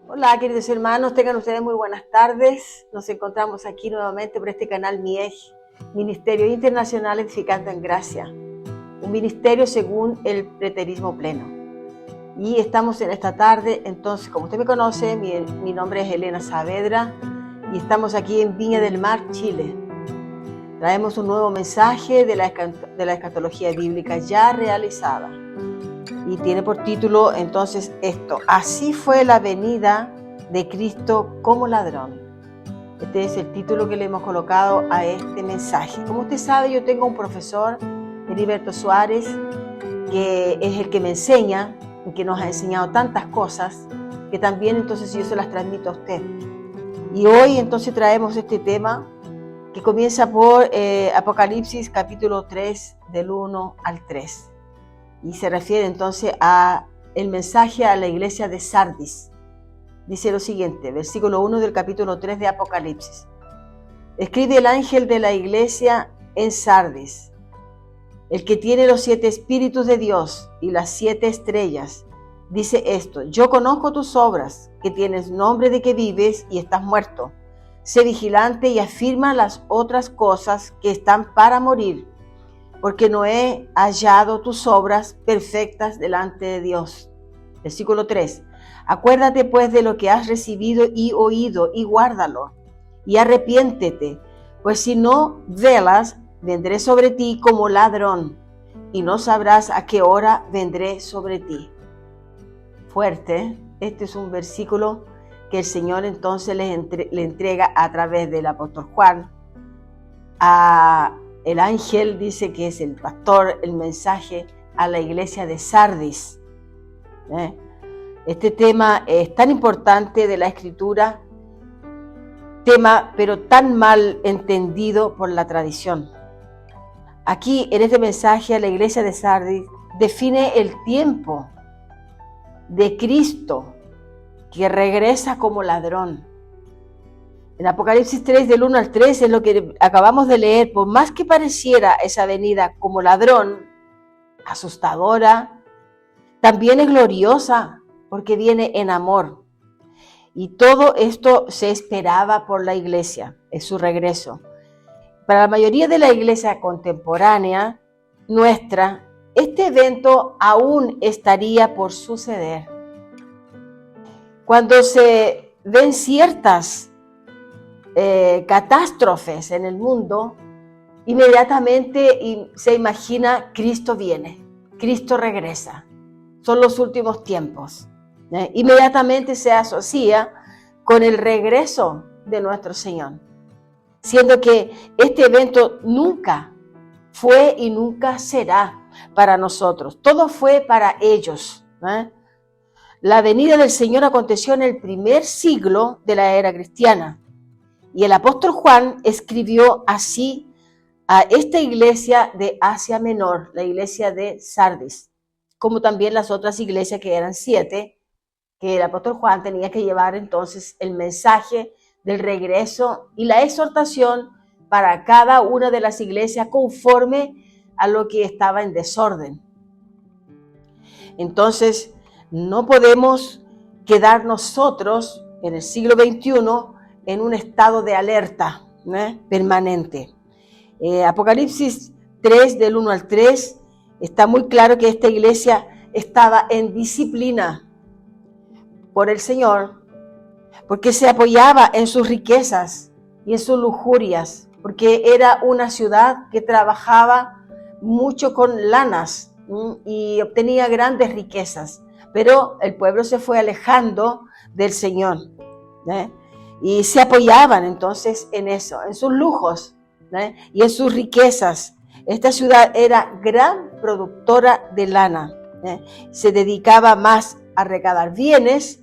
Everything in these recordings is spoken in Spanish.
Hola, queridos hermanos, tengan ustedes muy buenas tardes. Nos encontramos aquí nuevamente por este canal MIEG, Ministerio Internacional Edificando en Gracia, un ministerio según el preterismo pleno. Y estamos en esta tarde, entonces, como usted me conoce, mi nombre es Elena Saavedra y estamos aquí en Viña del Mar, Chile. Traemos un nuevo mensaje de la escatología bíblica ya realizada. Y tiene por título entonces esto: así fue la venida de Cristo como ladrón. Este es el título que le hemos colocado a este mensaje. Como usted sabe, yo tengo un profesor, Heriberto Suárez, que es el que me enseña y que nos ha enseñado tantas cosas que también entonces yo se las transmito a usted. Y hoy entonces traemos este tema que comienza por Apocalipsis capítulo 3 del 1 al 3. Y se refiere entonces a el mensaje a la iglesia de Sardis. Dice lo siguiente, versículo 1 del capítulo 3 de Apocalipsis. Escribe el ángel de la iglesia en Sardis, el que tiene los 7 espíritus de Dios y las 7 estrellas. Dice esto: yo conozco tus obras, que tienes nombre de que vives y estás muerto. Sé vigilante y afirma las otras cosas que están para morir, porque no he hallado tus obras perfectas delante de Dios. Versículo 3. Acuérdate pues de lo que has recibido y oído, y guárdalo, y arrepiéntete, pues si no velas, vendré sobre ti como ladrón, y no sabrás a qué hora vendré sobre ti. Fuerte, este es un versículo que el Señor entonces le entrega a través del apóstol Juan a el ángel, dice que es el pastor, el mensaje a la iglesia de Sardis. Este tema es tan importante de la escritura, tema pero tan mal entendido por la tradición. Aquí en este mensaje a la iglesia de Sardis define el tiempo de Cristo que regresa como ladrón. En Apocalipsis 3 del 1 al 3 es lo que acabamos de leer. Por más que pareciera esa venida como ladrón, asustadora, también es gloriosa porque viene en amor. Y todo esto se esperaba por la iglesia, es su regreso. Para la mayoría de la iglesia contemporánea nuestra, este evento aún estaría por suceder. Cuando se ven ciertas catástrofes en el mundo, inmediatamente se imagina Cristo viene, Cristo regresa, son los últimos tiempos. Inmediatamente se asocia con el regreso de nuestro Señor, siendo que este evento nunca fue y nunca será para nosotros, todo fue para ellos. La venida del Señor aconteció en el primer siglo de la era cristiana. Y el apóstol Juan escribió así a esta iglesia de Asia Menor, la iglesia de Sardis, como también las otras iglesias que eran 7, que el apóstol Juan tenía que llevar entonces el mensaje del regreso y la exhortación para cada una de las iglesias conforme a lo que estaba en desorden. Entonces, no podemos quedar nosotros en el siglo XXI en un estado de alerta permanente. Apocalipsis 3 del 1 al 3 está muy claro que esta iglesia estaba en disciplina por el Señor, porque se apoyaba en sus riquezas y en sus lujurias, porque era una ciudad que trabajaba mucho con lanas y obtenía grandes riquezas, pero el pueblo se fue alejando del Señor. Y se apoyaban entonces en eso, en sus lujos y en sus riquezas. Esta ciudad era gran productora de lana. Se dedicaba más a recaudar bienes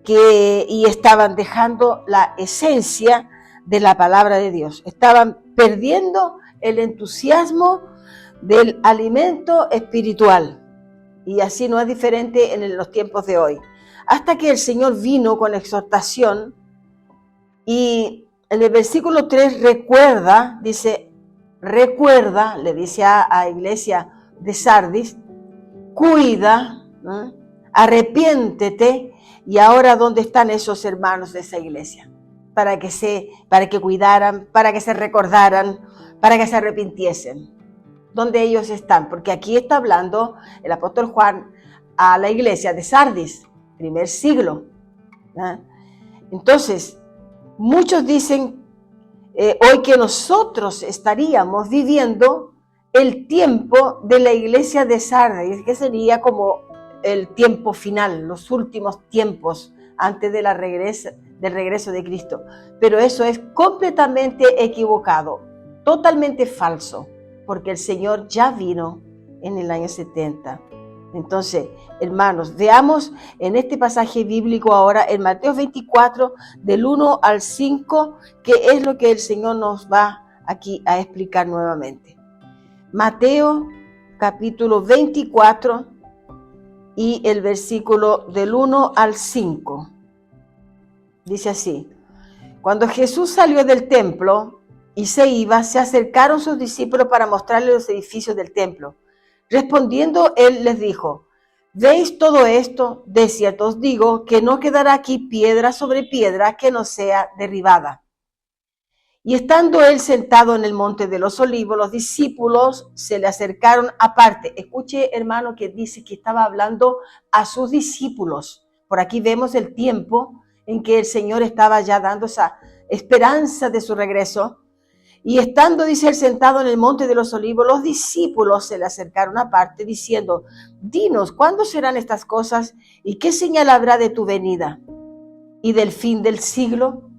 y estaban dejando la esencia de la palabra de Dios. Estaban perdiendo el entusiasmo del alimento espiritual. Y así no es diferente en los tiempos de hoy. hasta que el Señor vino con exhortación y en el versículo 3 recuerda, le dice a la iglesia de Sardis, cuida, ¿no? Arrepiéntete. Y ahora, ¿dónde están esos hermanos de esa iglesia? Para que cuidaran, para que se recordaran, para que se arrepintiesen. ¿Dónde ellos están? Porque aquí está hablando el apóstol Juan a la iglesia de Sardis, primer siglo, ¿no? Entonces, muchos dicen hoy que nosotros estaríamos viviendo el tiempo de la iglesia de Sardis, que sería como el tiempo final, los últimos tiempos antes de del regreso de Cristo. Pero eso es completamente equivocado, totalmente falso, porque el Señor ya vino en el año 70. Entonces, hermanos, veamos en este pasaje bíblico ahora, en Mateo 24, del 1 al 5, qué es lo que el Señor nos va aquí a explicar nuevamente. Mateo capítulo 24 y el versículo del 1 al 5. Dice así: cuando Jesús salió del templo y se iba, se acercaron sus discípulos para mostrarle los edificios del templo. Respondiendo él les dijo: ¿veis todo esto? De cierto os digo que no quedará aquí piedra sobre piedra que no sea derribada. Y estando él sentado en el monte de los olivos, los discípulos se le acercaron aparte. Escuche, hermano, que dice que estaba hablando a sus discípulos. Por aquí vemos el tiempo en que el Señor estaba ya dando esa esperanza de su regreso. Y estando, dice él, sentado en el monte de los olivos, los discípulos se le acercaron aparte, diciendo: dinos, ¿cuándo serán estas cosas? ¿Y qué señal habrá de tu venida y del fin del siglo?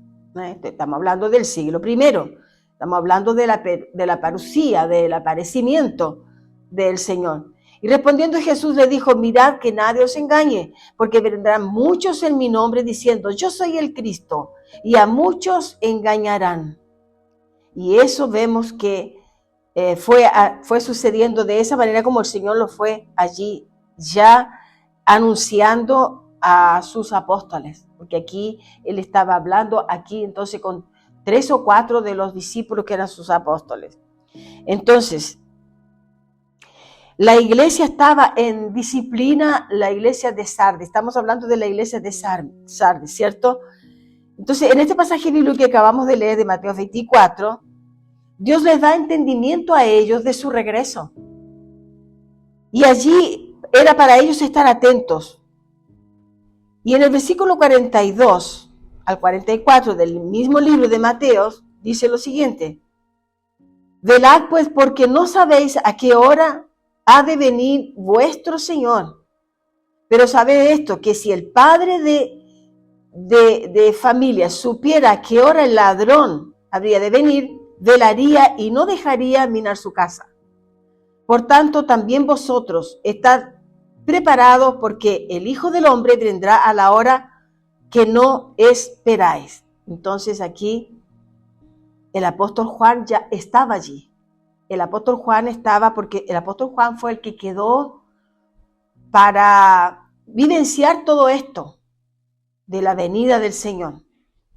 Estamos hablando del siglo primero. Estamos hablando de la parucía, del aparecimiento del Señor. Y respondiendo Jesús le dijo: mirad que nadie os engañe, porque vendrán muchos en mi nombre diciendo: yo soy el Cristo, y a muchos engañarán. Y eso vemos que fue sucediendo de esa manera como el Señor lo fue allí ya anunciando a sus apóstoles, porque aquí él estaba hablando aquí entonces con 3 o 4 de los discípulos que eran sus apóstoles. Entonces, la iglesia estaba en disciplina, la iglesia de Sardis. Estamos hablando de la iglesia de Sardis, ¿cierto? Entonces, en este pasaje bíblico que acabamos de leer de Mateo 24, Dios les da entendimiento a ellos de su regreso. Y allí era para ellos estar atentos. Y en el versículo 42 al 44 del mismo libro de Mateo dice lo siguiente: velad pues, porque no sabéis a qué hora ha de venir vuestro Señor. Pero sabed esto, que si el padre de familia supiera a qué hora el ladrón habría de venir, velaría y no dejaría minar su casa. Por tanto, también vosotros estad preparados, porque el Hijo del Hombre vendrá a la hora que no esperáis. Entonces aquí el apóstol Juan ya estaba allí. El apóstol Juan estaba, porque el apóstol Juan fue el que quedó para vivenciar todo esto de la venida del Señor.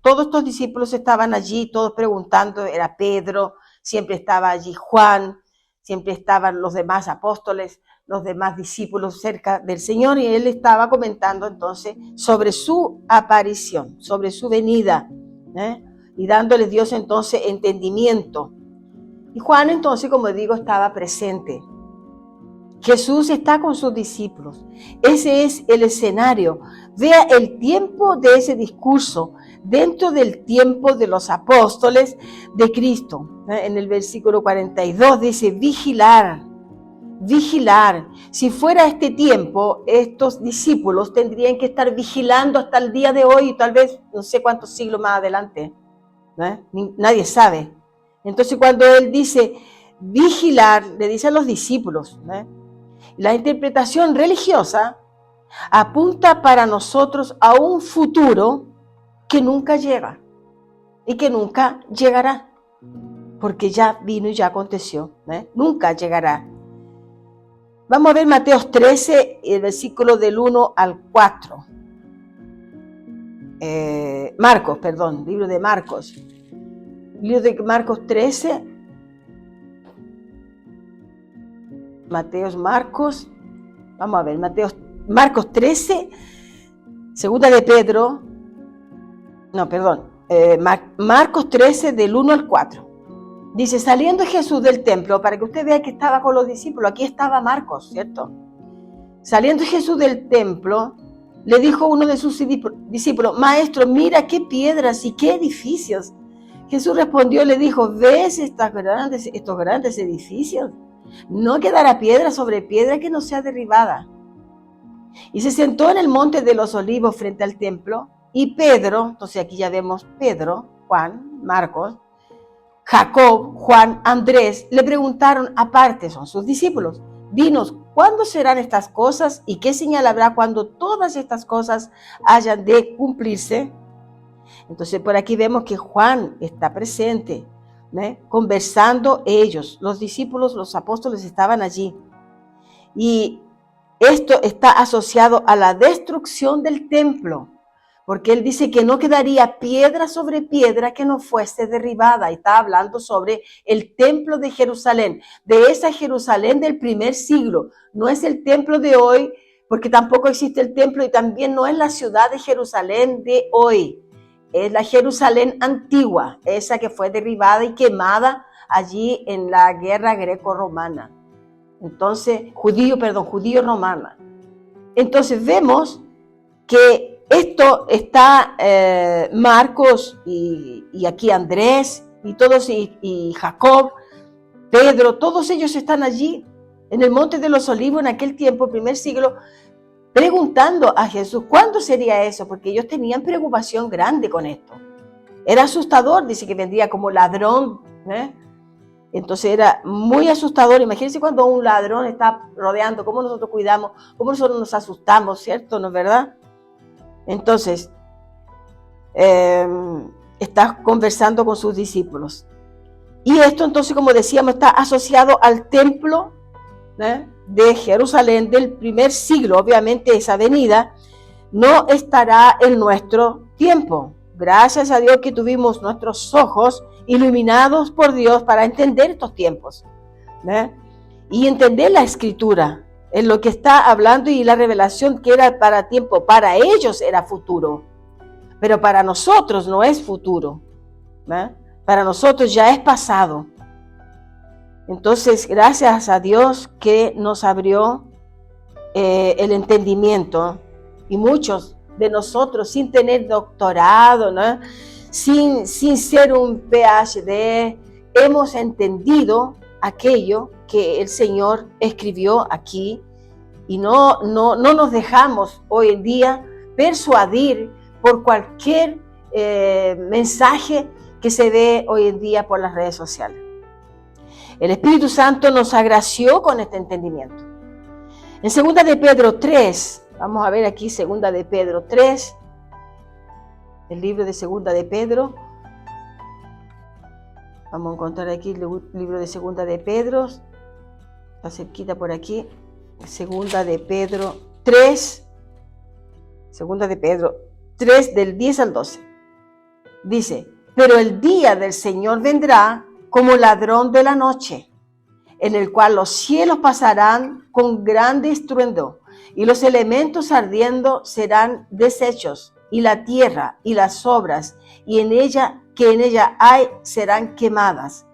Todos estos discípulos estaban allí, todos preguntando. Era Pedro, siempre estaba allí Juan, siempre estaban los demás apóstoles, los demás discípulos cerca del Señor, y él estaba comentando entonces sobre su aparición, sobre su venida, y dándole Dios entonces entendimiento. Y Juan entonces, como digo, estaba presente. Jesús está con sus discípulos. Ese es el escenario. Vea el tiempo de ese discurso dentro del tiempo de los apóstoles de Cristo. En el versículo 42 dice: vigilar. Si fuera este tiempo, estos discípulos tendrían que estar vigilando hasta el día de hoy, y tal vez no sé cuántos siglos más adelante. Nadie sabe. Entonces, cuando él dice vigilar, le dice a los discípulos. La interpretación religiosa apunta para nosotros a un futuro que nunca llega y que nunca llegará, porque ya vino y ya aconteció. Nunca llegará. Vamos a ver Mateo 13, el versículo del 1 al 4. Marcos, perdón, libro de Marcos. Libro de Marcos 13. Marcos. Vamos a ver, Marcos 13. Segunda de Pedro. No, perdón. Marcos 13 del 1 al 4. Dice, saliendo Jesús del templo, para que usted vea que estaba con los discípulos. Aquí estaba Marcos, ¿cierto? Saliendo Jesús del templo, le dijo uno de sus discípulos, Maestro, mira qué piedras y qué edificios. Jesús respondió y le dijo, ¿ves estos grandes edificios? No quedará piedra sobre piedra que no sea derribada. Y se sentó en el monte de los olivos frente al templo, y Pedro, entonces aquí ya vemos Pedro, Juan, Marcos, Jacob, Juan, Andrés, le preguntaron aparte, son sus discípulos, dinos, ¿cuándo serán estas cosas y qué señal habrá cuando todas estas cosas hayan de cumplirse? Entonces por aquí vemos que Juan está presente, conversando ellos, los discípulos, los apóstoles estaban allí. Y esto está asociado a la destrucción del templo, porque él dice que no quedaría piedra sobre piedra que no fuese derribada. Y está hablando sobre el templo de Jerusalén, de esa Jerusalén del primer siglo. No es el templo de hoy, porque tampoco existe el templo, y también no es la ciudad de Jerusalén de hoy. Es la Jerusalén antigua, esa que fue derribada y quemada allí en la guerra greco-romana. Entonces, judío-romana. Entonces vemos que esto está Marcos y aquí Andrés y todos y Jacob, Pedro, todos ellos están allí en el Monte de los Olivos en aquel tiempo, primer siglo, preguntando a Jesús, ¿cuándo sería eso? Porque ellos tenían preocupación grande con esto. Era asustador, dice que vendría como ladrón, Entonces era muy asustador. Imagínense cuando un ladrón está rodeando, cómo nosotros cuidamos, cómo nosotros nos asustamos, ¿cierto? ¿No es verdad? Entonces, está conversando con sus discípulos. Y esto entonces, como decíamos, está asociado al templo de Jerusalén del primer siglo. Obviamente esa venida no estará en nuestro tiempo. Gracias a Dios que tuvimos nuestros ojos iluminados por Dios para entender estos tiempos, y entender la escritura, en lo que está hablando, y la revelación que era para tiempo, para ellos era futuro, pero para nosotros no es futuro, para nosotros ya es pasado. Entonces, gracias a Dios que nos abrió el entendimiento, y muchos de nosotros sin tener doctorado, sin ser un PhD, hemos entendido aquello que el Señor escribió aquí, y no nos dejamos hoy en día persuadir por cualquier mensaje que se ve hoy en día por las redes sociales. El Espíritu Santo nos agració con este entendimiento. En 2 de Pedro 3, vamos a ver aquí 2 de Pedro 3, el libro de 2 de Pedro. Vamos a encontrar aquí el libro de 2 de Pedro, está cerquita por aquí. 2 de Pedro 3, 2 de Pedro 3 del 10 al 12. Dice, pero el día del Señor vendrá como ladrón de la noche, en el cual los cielos pasarán con grande estruendo, y los elementos ardiendo serán deshechos, y la tierra y las obras que en ella hay serán quemadas.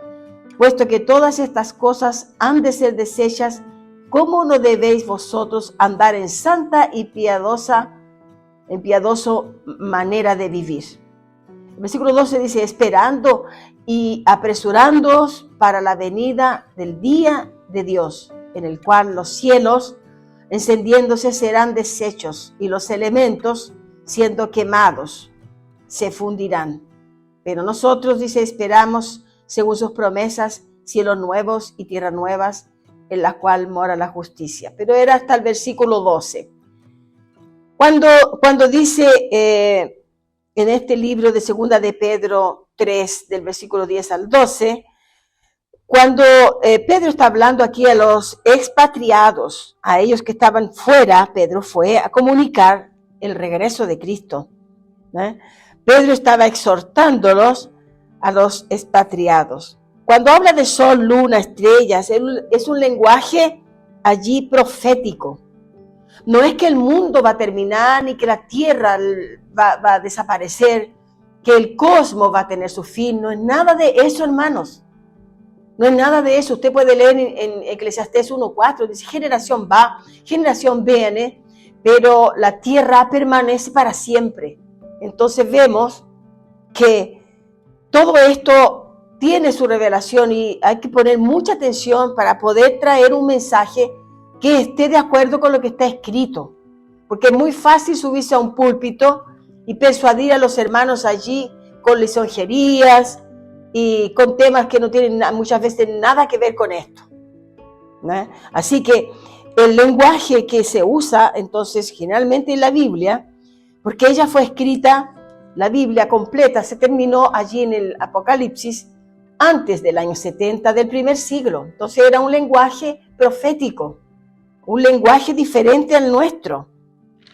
Puesto que todas estas cosas han de ser deshechas, ¿cómo no debéis vosotros andar en santa y piadoso manera de vivir? El versículo 12 dice, esperando y apresurándoos para la venida del día de Dios, en el cual los cielos encendiéndose serán deshechos, y los elementos siendo quemados se fundirán. Pero nosotros, dice, esperamos, según sus promesas, cielos nuevos y tierras nuevas, en la cual mora la justicia. Pero era hasta el versículo 12. Cuando dice en este libro de 2 de Pedro 3, del versículo 10 al 12, cuando Pedro está hablando aquí a los expatriados, a ellos que estaban fuera, Pedro fue a comunicar el regreso de Cristo. ¿eh? Pedro estaba exhortándolos a los expatriados. Cuando habla de sol, luna, estrellas, es un lenguaje allí profético. No es que el mundo va a terminar, ni que la tierra va a desaparecer, que el cosmos va a tener su fin. No es nada de eso, hermanos. No es nada de eso. Usted puede leer en Eclesiastés 1:4, dice, generación va, generación viene, pero la tierra permanece para siempre. Entonces vemos que todo esto tiene su revelación y hay que poner mucha atención para poder traer un mensaje que esté de acuerdo con lo que está escrito. Porque es muy fácil subirse a un púlpito y persuadir a los hermanos allí con lisonjerías y con temas que no tienen muchas veces nada que ver con esto, ¿no? Así que el lenguaje que se usa entonces generalmente en la Biblia, porque ella fue escrita, la Biblia completa se terminó allí en el Apocalipsis antes del año 70 del primer siglo. Entonces era un lenguaje profético, un lenguaje diferente al nuestro.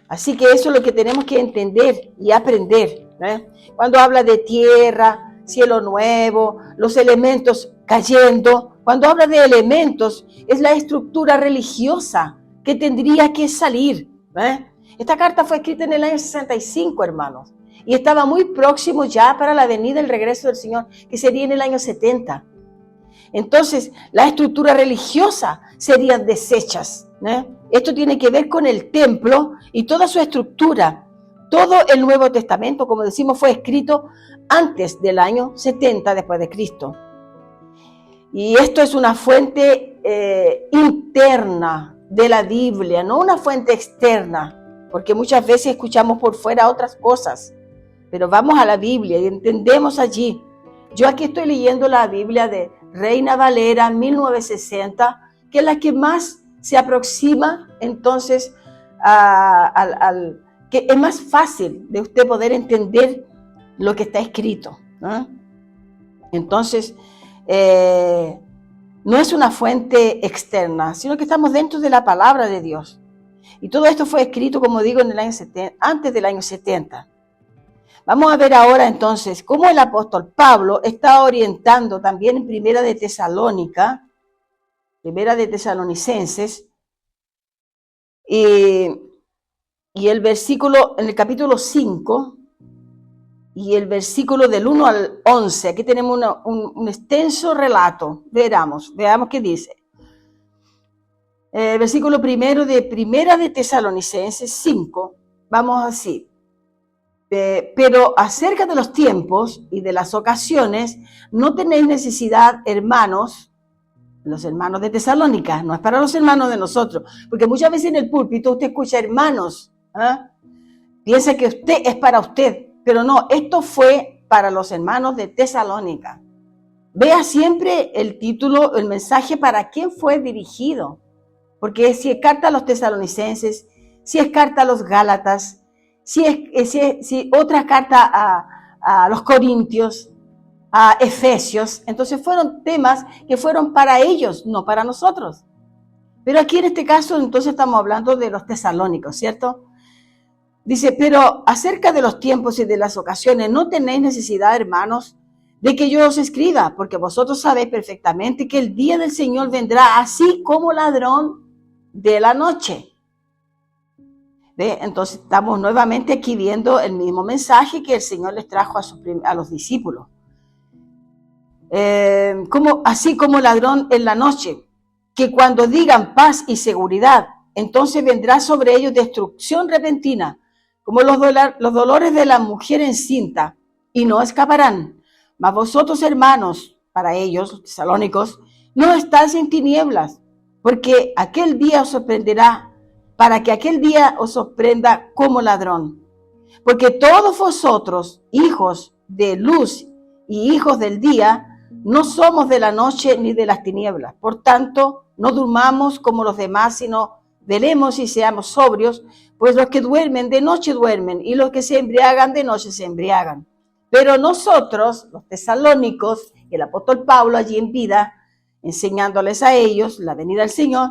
Así que eso es lo que tenemos que entender y aprender, ¿eh? Cuando habla de tierra, cielo nuevo, los elementos cayendo, cuando habla de elementos, es la estructura religiosa que tendría que salir, ¿eh? Esta carta fue escrita en el año 65, hermanos, y estaba muy próximo ya para la venida, el regreso del Señor, que sería en el año 70. Entonces, la estructura religiosa serían deshechas, ¿eh? Esto tiene que ver con el templo y toda su estructura. Todo el Nuevo Testamento, como decimos, fue escrito antes del año 70 después de Cristo. Y esto es una fuente interna de la Biblia, no una fuente externa, porque muchas veces escuchamos por fuera otras cosas, pero vamos a la Biblia y entendemos allí. Yo aquí estoy leyendo la Biblia de Reina Valera 1960, que es la que más se aproxima entonces que es más fácil de usted poder entender lo que está escrito, ¿no? Entonces, no es una fuente externa, sino que estamos dentro de la palabra de Dios. Y todo esto fue escrito, como digo, en el año 70, antes del año 70. Vamos a ver ahora entonces cómo el apóstol Pablo está orientando también en Primera de Tesalonicenses, y el versículo, en el capítulo 5, y el versículo del 1 al 11, aquí tenemos un extenso relato. Veamos qué dice. Versículo primero de Primera de Tesalonicenses 5, vamos así. Pero acerca de los tiempos y de las ocasiones, no tenéis necesidad, hermanos, los hermanos de Tesalónica, no es para los hermanos de nosotros, porque muchas veces en el púlpito usted escucha hermanos, ¿eh? Piensa que usted es para usted, pero no, esto fue para los hermanos de Tesalónica. Vea siempre el título, el mensaje para quién fue dirigido, porque si es carta a los tesalonicenses, si es carta a los gálatas, si otra carta a los corintios, a Efesios, entonces fueron temas que fueron para ellos, no para nosotros. Pero aquí en este caso entonces estamos hablando de los tesalónicos, ¿cierto? Dice, pero acerca de los tiempos y de las ocasiones, no tenéis necesidad, hermanos, de que yo os escriba, porque vosotros sabéis perfectamente que el día del Señor vendrá así como ladrón de la noche. ¿Ve? Entonces estamos nuevamente aquí viendo el mismo mensaje que el Señor les trajo a los discípulos. Así como ladrón en la noche, que cuando digan paz y seguridad, entonces vendrá sobre ellos destrucción repentina, como los dolores de la mujer encinta, y no escaparán. Mas vosotros, hermanos, para ellos, los tesalónicos, no estáis en tinieblas, porque aquel día os sorprenderá, para que aquel día os sorprenda como ladrón. Porque todos vosotros, hijos de luz y hijos del día, no somos de la noche ni de las tinieblas. Por tanto, no durmamos como los demás, sino velemos y seamos sobrios, pues los que duermen de noche duermen, y los que se embriagan de noche se embriagan. Pero nosotros, los tesalónicos, y el apóstol Pablo allí en vida, enseñándoles a ellos la venida del Señor,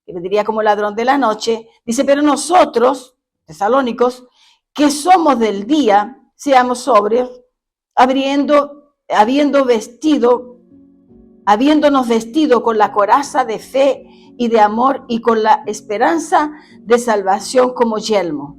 que vendría como ladrón de la noche, dice, pero nosotros, tesalónicos, que somos del día, seamos sobrios, habiéndonos vestido con la coraza de fe y de amor y con la esperanza de salvación como yelmo.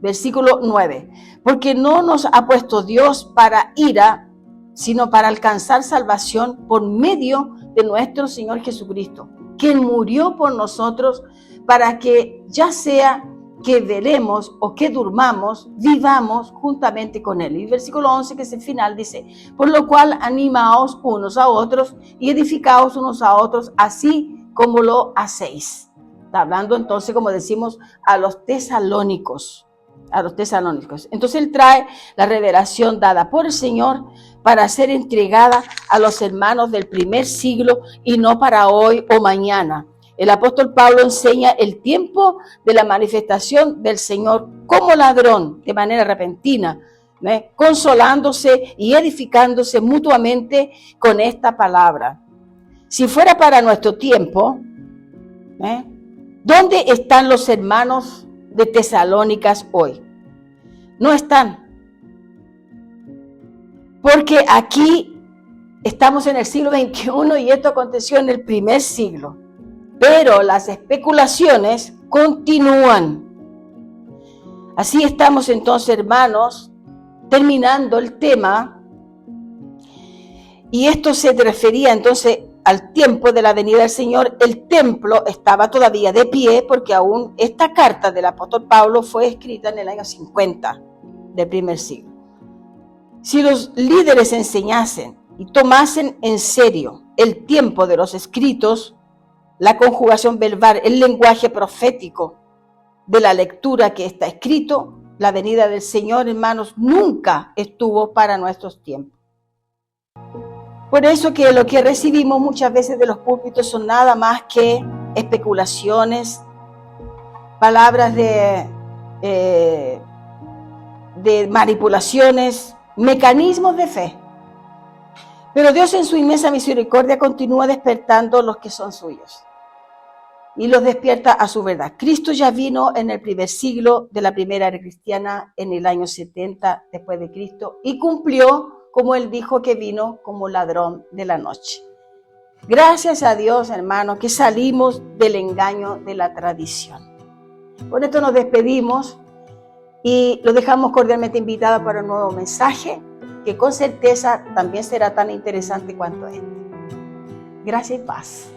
Versículo 9. Porque no nos ha puesto Dios para ira, sino para alcanzar salvación por medio de nuestro Señor Jesucristo, quien murió por nosotros para que ya sea que veremos o que durmamos, vivamos juntamente con Él. Y el versículo 11, que es el final, dice, por lo cual animaos unos a otros y edificaos unos a otros, así como lo hacéis. Está hablando entonces, como decimos, a los tesalónicos. Entonces Él trae la revelación dada por el Señor para ser entregada a los hermanos del primer siglo y no para hoy o mañana. El apóstol Pablo enseña el tiempo de la manifestación del Señor como ladrón, de manera repentina, consolándose y edificándose mutuamente con esta palabra. Si fuera para nuestro tiempo, ¿dónde están los hermanos de Tesalónicas hoy? No están. Porque aquí estamos en el siglo XXI y esto aconteció en el primer siglo. Pero las especulaciones continúan. Así estamos entonces, hermanos, terminando el tema. Y esto se refería entonces al tiempo de la venida del Señor. El templo estaba todavía de pie porque aún esta carta del apóstol Pablo fue escrita en el año 50 del primer siglo. Si los líderes enseñasen y tomasen en serio el tiempo de los escritos, la conjugación verbal, el lenguaje profético de la lectura que está escrito, la venida del Señor, hermanos, nunca estuvo para nuestros tiempos. Por eso que lo que recibimos muchas veces de los púlpitos son nada más que especulaciones, palabras de manipulaciones, mecanismos de fe. Pero Dios en su inmensa misericordia continúa despertando los que son suyos y los despierta a su verdad. Cristo ya vino en el primer siglo de la primera era cristiana, en el año 70 después de Cristo, y cumplió como Él dijo que vino, como ladrón de la noche. Gracias a Dios, hermanos, que salimos del engaño de la tradición. Con esto nos despedimos y los dejamos cordialmente invitados para un nuevo mensaje que con certeza también será tan interesante cuanto este. Gracias y paz.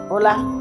Hola.